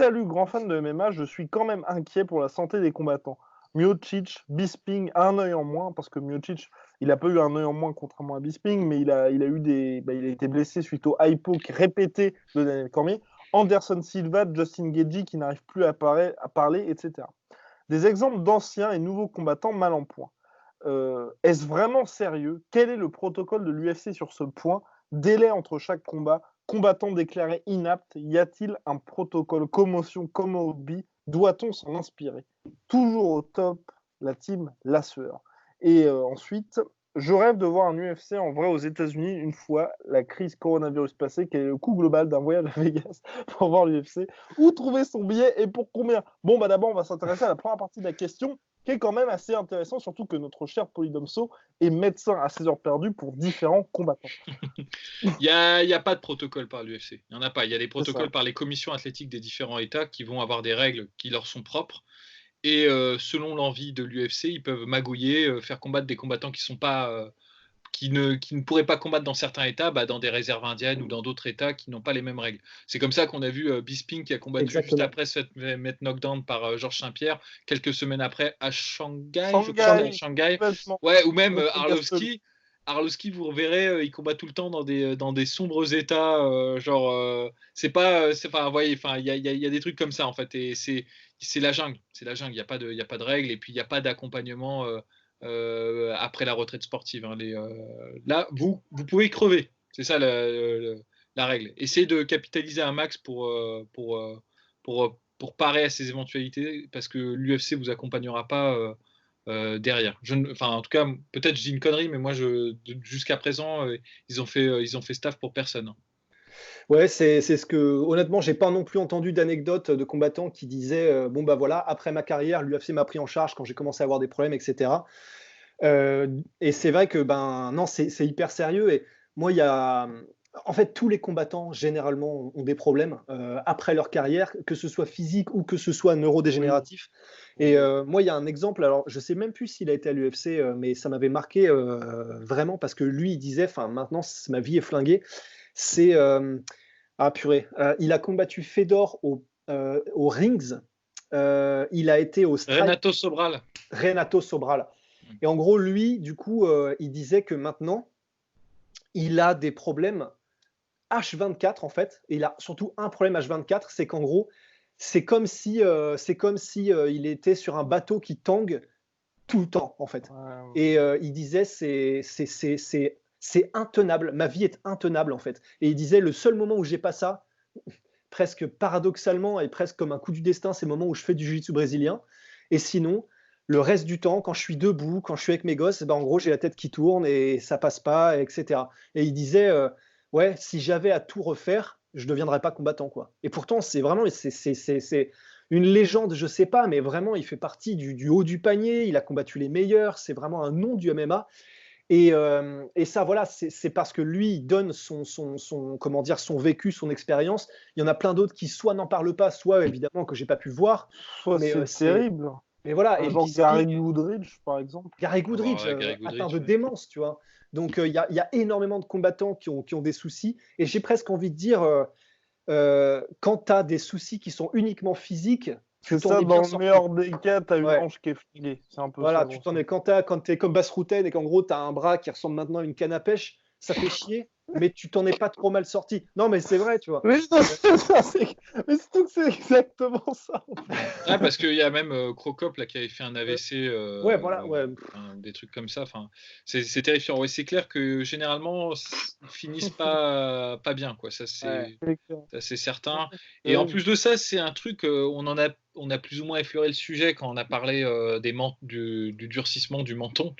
Salut, grand fan de MMA, je suis quand même inquiet pour la santé des combattants. Miocic, Bisping a un œil en moins, parce que Miocic, il n'a pas eu un œil en moins contrairement à Bisping, mais il a été blessé suite au hypo répété de Daniel Cormier. Anderson Silva, Justin Gaethje qui n'arrive plus à parler, etc. Des exemples d'anciens et nouveaux combattants mal en point. Est-ce vraiment sérieux? Quel est le protocole de l'UFC sur ce point? Délai entre chaque combat, combattant déclaré inapte, y a-t-il un protocole commotion comme au rugby? Doit-on s'en inspirer? Toujours au top, la team La Sueur. Et ensuite, je rêve de voir un UFC en vrai aux États-Unis une fois la crise coronavirus passée. Quel est le coût global d'un voyage à Vegas pour voir l'UFC? Où trouver son billet et pour combien? Bon, bah d'abord, on va s'intéresser à la première partie de la question, qui est quand même assez intéressant, surtout que notre cher Polydomso est médecin à ses heures perdues pour différents combattants. Il n'y a pas de protocole par l'UFC. Il n'y en a pas. Il y a des protocoles par les commissions athlétiques des différents États qui vont avoir des règles qui leur sont propres. Et selon l'envie de l'UFC, ils peuvent magouiller, faire combattre des combattants qui ne pourraient pas combattre dans certains États, dans des réserves indiennes ou dans d'autres États qui n'ont pas les mêmes règles. C'est comme ça qu'on a vu Bisping qui a combattu juste après se mettre knockdown par Georges Saint-Pierre, quelques semaines après à Shanghai. Ouais, ou même Arlovski. Arlovski, vous reverrez, il combat tout le temps dans des sombres états, c'est pas, voyez, il y a des trucs comme ça en fait, et c'est la jungle, il y a pas de règles, et puis il y a pas d'accompagnement après la retraite sportive. Là, vous pouvez crever, c'est ça la règle. Essayez de capitaliser un max pour parer à ces éventualités, parce que l'UFC vous accompagnera pas. Derrière. En tout cas, peut-être je dis une connerie, mais moi, jusqu'à présent, ils ont fait staff pour personne. Ouais, c'est ce que, honnêtement, j'ai pas non plus entendu d'anecdotes de combattants qui disaient bon, bah voilà, après ma carrière, l'UFC m'a pris en charge quand j'ai commencé à avoir des problèmes, etc. Et c'est vrai que, non, c'est hyper sérieux. Et moi, en fait, tous les combattants, généralement, ont des problèmes après leur carrière, que ce soit physique ou que ce soit neurodégénératif. Et moi, il y a un exemple, alors je sais même plus s'il a été à l'UFC, mais ça m'avait marqué vraiment parce que lui, il disait, maintenant, ma vie est flinguée. C'est, purée, il a combattu Fedor au Rings. Il a été au Renato Sobral. Et en gros, lui, du coup, il disait que maintenant, il a des problèmes H24 en fait, et il a surtout un problème H24, c'est qu'en gros, c'est comme si il était sur un bateau qui tangue tout le temps en fait. Et il disait c'est intenable, ma vie est intenable en fait. Et il disait le seul moment où j'ai pas ça, presque paradoxalement et presque comme un coup du destin, c'est le moment où je fais du jiu-jitsu brésilien. Et sinon, le reste du temps, quand je suis debout, quand je suis avec mes gosses, en gros, j'ai la tête qui tourne et ça passe pas, etc. Et il disait, ouais, si j'avais à tout refaire, je ne deviendrais pas combattant, quoi. Et pourtant, c'est vraiment, c'est une légende, je sais pas, mais vraiment, il fait partie du haut du panier. Il a combattu les meilleurs. C'est vraiment un nom du MMA. Et ça, voilà, c'est parce que lui, il donne comment dire, son vécu, son expérience. Il y en a plein d'autres qui soit n'en parlent pas, soit évidemment que j'ai pas pu voir. Soit c'est terrible. Mais voilà. Genre Gary Goodridge, par exemple. Gary Goodridge, atteint de démence, tu vois. Donc il y a énormément de combattants qui ont des soucis. Et j'ai presque envie de dire, quand tu as des soucis qui sont uniquement physiques, c'est ça, dans le meilleur des cas, tu as une hanche qui est flinguée. C'est un peu voilà, ça. Quand tu es comme Bass-Routen et qu'en gros, tu as un bras qui ressemble maintenant à une canne à pêche, ça fait chier, mais tu t'en es pas trop mal sorti. Non, mais c'est vrai, tu vois. Mais surtout que c'est exactement ça. Ouais, parce qu'il y a même Crocop là, qui avait fait un AVC, ouais, voilà, des trucs comme ça. C'est terrifiant. Ouais, c'est clair que généralement, ils finissent pas bien, quoi. Ça, c'est certain. Et en plus de ça, c'est un truc, on a plus ou moins effleuré le sujet quand on a parlé du durcissement du menton,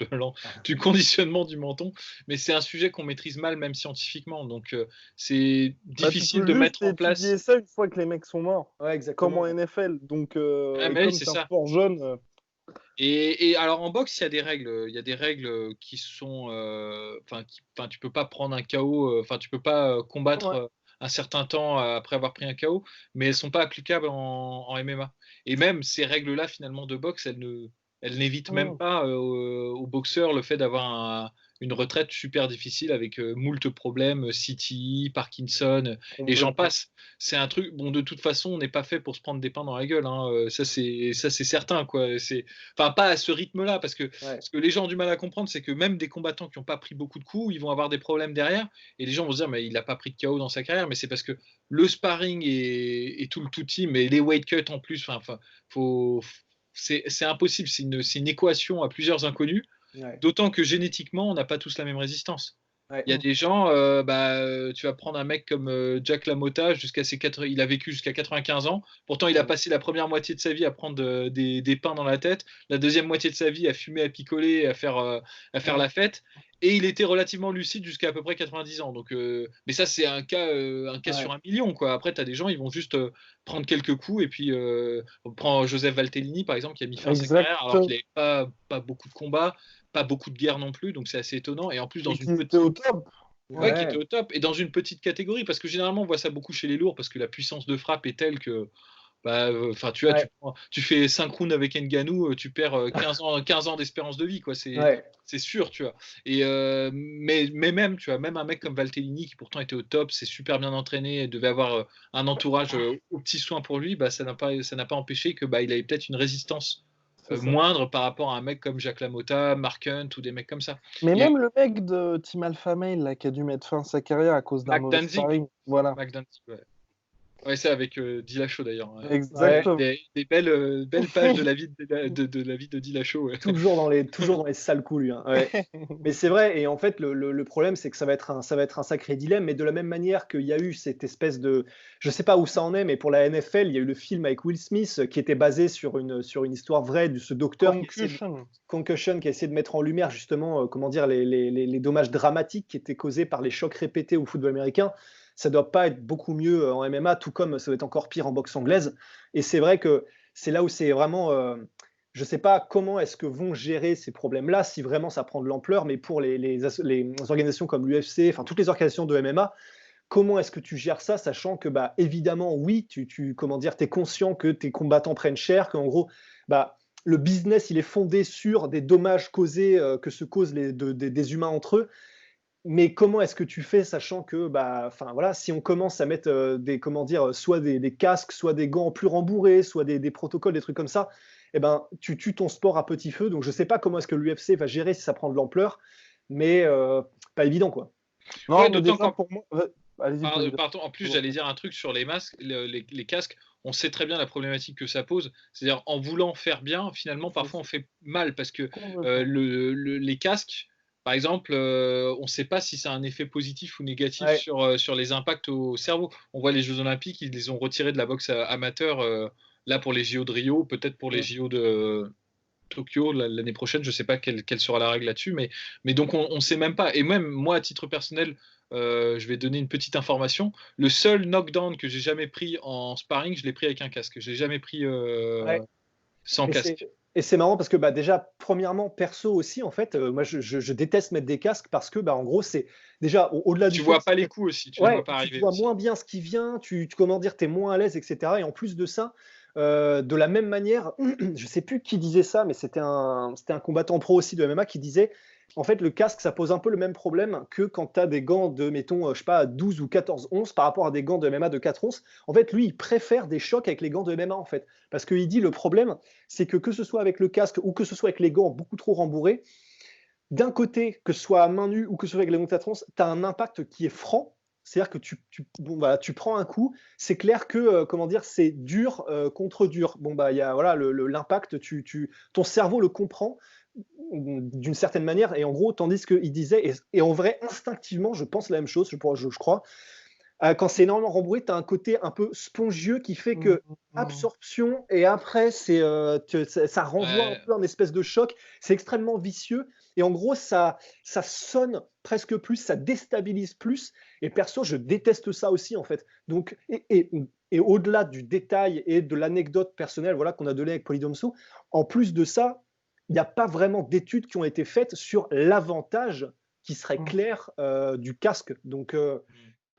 du conditionnement du menton. Mais c'est un sujet qu'on maîtrise mal, même scientifiquement. Donc, c'est difficile de mettre en place. Tu ça une fois que les mecs sont morts. Ouais, exactement. Comme en NFL. Donc, comme c'est un sport jeune. Et alors en boxe, il y a des règles qui sont, tu peux pas prendre un KO, tu peux pas combattre un certain temps après avoir pris un KO, mais elles sont pas applicables en MMA. Et même ces règles-là, finalement, de boxe, elles Elle n'évite même pas aux boxeurs le fait d'avoir une retraite super difficile avec moult problèmes, CTI, Parkinson, et j'en passe. C'est un truc, bon, de toute façon, on n'est pas fait pour se prendre des pains dans la gueule, hein. Ça c'est certain, quoi. Enfin, pas à ce rythme-là, parce que ce que les gens ont du mal à comprendre, c'est que même des combattants qui n'ont pas pris beaucoup de coups, ils vont avoir des problèmes derrière, et les gens vont se dire, mais il n'a pas pris de KO dans sa carrière, mais c'est parce que le sparring et tout le tout team, et les weight cuts en plus, enfin, c'est impossible, c'est une équation à plusieurs inconnus, d'autant que génétiquement, on n'a pas tous la même résistance. Il y a des gens, tu vas prendre un mec comme Jack LaMotta, il a vécu jusqu'à 95 ans, pourtant il a passé la première moitié de sa vie à prendre des pains dans la tête, la deuxième moitié de sa vie à fumer, à picoler, à faire la fête, et il était relativement lucide jusqu'à à peu près 90 ans. Donc, mais ça, c'est un cas sur 1 million, quoi. Après, tu as des gens, ils vont juste prendre quelques coups, et puis on prend Joseph Valtellini, par exemple, qui a mis fin à sa carrière, alors qu'il n'avait pas beaucoup de combats, pas beaucoup de guerres non plus, donc c'est assez étonnant. Et en plus, qui était au top. Qui était au top, et dans une petite catégorie, parce que généralement, on voit ça beaucoup chez les lourds, parce que la puissance de frappe est telle que tu vois, tu fais 5 rounds avec Ngannou, tu perds 15 ans d'espérance de vie, quoi. C'est sûr, tu vois. Et mais même, tu vois, même un mec comme Valtellini, qui pourtant était au top, c'est super bien entraîné, devait avoir un entourage aux petits soins pour lui, ça n'a pas empêché que il avait peut-être une résistance moindre par rapport à un mec comme Jacques LaMotta, Mark Hunt ou des mecs comme ça. Mais même le mec de Team Alpha Male là, qui a dû mettre fin à sa carrière à cause d'un mauvais sparring. Voilà. Mac Danzig, ouais, c'est avec Dillashaw d'ailleurs. Exactement. Des belles pages de la vie de Dillashaw. Toujours dans les sales coups, lui. Hein. Mais c'est vrai, et en fait, le problème, c'est que ça va être un sacré dilemme, mais de la même manière qu'il y a eu cette espèce de. Je sais pas où ça en est, mais pour la NFL, il y a eu le film avec Will Smith qui était basé sur une histoire vraie de ce docteur Concussion qui a essayé de mettre en lumière justement les dommages dramatiques qui étaient causés par les chocs répétés au football américain. Ça ne doit pas être beaucoup mieux en MMA, tout comme ça doit être encore pire en boxe anglaise. Et c'est vrai que c'est là où c'est vraiment. Je ne sais pas comment est-ce que vont gérer ces problèmes-là, si vraiment ça prend de l'ampleur, mais pour les organisations comme l'UFC, enfin toutes les organisations de MMA, comment est-ce que tu gères ça, sachant que, évidemment, oui, tu es conscient que tes combattants prennent cher, qu'en gros, le business, il est fondé sur des dommages causés, que se causent des humains entre eux. Mais comment est-ce que tu fais, sachant que, si on commence à mettre soit des casques, soit des gants plus rembourrés, soit des protocoles, des trucs comme ça, tu tues ton sport à petit feu. Donc, je ne sais pas comment est-ce que l'UFC va gérer si ça prend de l'ampleur, mais pas évident, quoi. Non, mais déjà, pour moi. Pardon, en plus, j'allais dire un truc sur les masques, les casques. On sait très bien la problématique que ça pose. C'est-à-dire, en voulant faire bien, finalement, parfois, on fait mal parce que les casques. Par exemple, on ne sait pas si ça a un effet positif ou négatif sur les impacts au cerveau. On voit les Jeux Olympiques, ils les ont retirés de la boxe amateur, là pour les JO de Rio, peut-être pour les JO de Tokyo l'année prochaine. Je ne sais pas quelle sera la règle là-dessus, mais donc on ne sait même pas. Et même moi, à titre personnel, je vais donner une petite information. Le seul knockdown que j'ai jamais pris en sparring, je l'ai pris avec un casque. Je l'ai jamais pris sans casque. Et c'est marrant parce que déjà, premièrement, perso aussi, en fait, moi je déteste mettre des casques parce que en gros, c'est déjà au-delà du. Tu vois pas les coups aussi, tu vois pas arriver. Tu vois moins bien ce qui vient, tu t'es moins à l'aise, etc. Et en plus de ça, de la même manière, je sais plus qui disait ça, mais c'était un combattant pro aussi de MMA qui disait. En fait, le casque, ça pose un peu le même problème que quand tu as des gants de, mettons, 12 ou 14 onces par rapport à des gants de MMA de 4 onces. En fait, lui, il préfère des chocs avec les gants de MMA, en fait. Parce qu'il dit le problème, c'est que ce soit avec le casque ou que ce soit avec les gants beaucoup trop rembourrés, d'un côté, que ce soit à main nue ou que ce soit avec les gants de 4 onces, tu as un impact qui est franc. C'est-à-dire que tu prends un coup, c'est clair que c'est dur contre dur. Il y a l'impact, ton cerveau le comprend d'une certaine manière, et en gros, tandis qu'il disait, et en vrai, instinctivement, je pense la même chose, je crois, quand c'est énormément rembourré, tu as un côté un peu spongieux qui fait que absorption, et après, ça renvoie un peu un espèce de choc, c'est extrêmement vicieux, et en gros, ça sonne presque plus, ça déstabilise plus, et perso, je déteste ça aussi, en fait. Donc, et au-delà du détail et de l'anecdote personnelle qu'on a donnée avec Polydomso, en plus de ça, il n'y a pas vraiment d'études qui ont été faites sur l'avantage qui serait clair du casque. Donc,